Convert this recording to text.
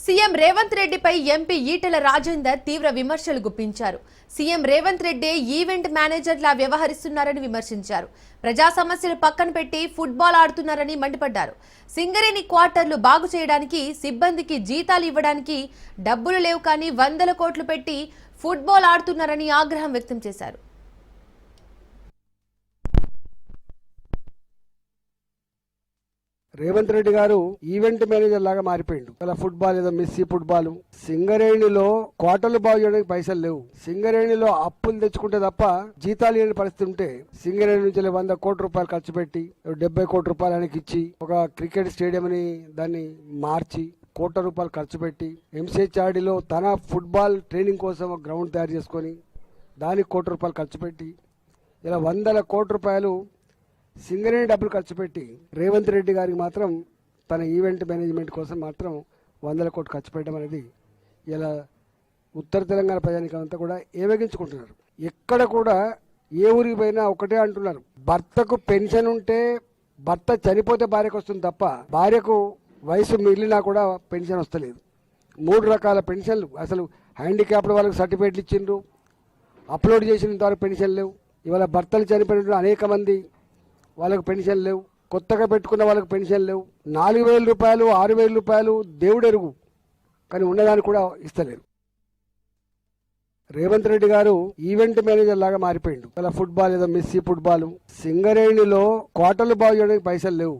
CM Revanth రెడ్డిపై MP Etela Rajender తీవ్ర విమర్శలు గుప్పించారు. సీఎం రేవంత్ రెడ్డి ఈవెంట్ మేనేజర్లా వ్యవహరిస్తున్నారని విమర్శించారు. ప్రజా సమస్యలు పక్కన పెట్టి ఫుట్బాల్ ఆడుతున్నారని మండిపడ్డారు. సింగరేణి క్వార్టర్లు బాగు చేయడానికి, సిబ్బందికి జీతాలు ఇవ్వడానికి డబ్బులు లేవు కానీ వందల కోట్లు పెట్టి ఫుట్బాల్ ఆడుతున్నారని ఆగ్రహం వ్యక్తం చేశారు. రేవంత్ రెడ్డి గారు ఈవెంట్ మేనేజర్ లాగా మారిపోయిండు. అలా ఫుట్బాల్ ఏదో మెస్సీ ఫుట్బాల్. సింగరేణిలో క్వార్టర్లు బాగు చేయడానికి పైసలు లేవు. సింగరేణిలో అప్పులు తెచ్చుకుంటే తప్ప జీతాలు లేని పరిస్థితి ఉంటే సింగరేణి నుంచి 100 కోట్ల రూపాయలు ఖర్చు పెట్టి 70 కోట్ల రూపాయలు ఆయనకి ఇచ్చి ఒక క్రికెట్ స్టేడియం అని దాన్ని మార్చి కోట్ల రూపాయలు ఖర్చు పెట్టి ఎంసీహెచ్ఆర్డీలో తన ఫుట్బాల్ ట్రైనింగ్ కోసం ఒక గ్రౌండ్ తయారు చేసుకొని దానికి కోట్ల రూపాయలు ఖర్చు పెట్టి ఇలా 100 కోట్ల రూపాయలు సింగరేణి డబ్బులు ఖర్చు పెట్టి రేవంత్ రెడ్డి గారికి మాత్రం తన ఈవెంట్ మేనేజ్మెంట్ కోసం మాత్రం 100 కోట్లు ఖర్చు పెట్టడం అనేది ఇలా ఉత్తర తెలంగాణ ప్రజానికం అంతా కూడా ఏవేగించుకుంటున్నారు. ఎక్కడ కూడా ఏ ఊరికి పోయినా ఒకటే అంటున్నారు, భర్తకు పెన్షన్ ఉంటే భర్త చనిపోతే భార్యకు వస్తుంది తప్ప భార్యకు వయసు మిగిలినా కూడా పెన్షన్ వస్తలేదు. 3 రకాల పెన్షన్లు, అసలు హ్యాండిక్యాప్డ్ వాళ్ళకి సర్టిఫికేట్లు ఇచ్చిండ్రు, అప్లోడ్ చేసినంత వరకు పెన్షన్ లేవు. ఇవాళ భర్తలు చనిపోయిన అనేక మంది వాళ్ళకు పెన్షన్ లేవు, కొత్తగా పెట్టుకున్న వాళ్ళకు పెన్షన్ లేవు. 4,000 రూపాయలు 6,000 రూపాయలు దేవుడెరుగు, కానీ ఉన్నదాన్ని కూడా ఇస్తలేరు. రేవంత్ రెడ్డి గారు ఈవెంట్ మేనేజర్ లాగా మారిపోయిండు. అలా ఫుట్బాల్ ఏదో మెస్సీ ఫుట్బాల్. సింగరేణిలో క్వార్టర్లు బాగు చేయడానికి పైసలు లేవు.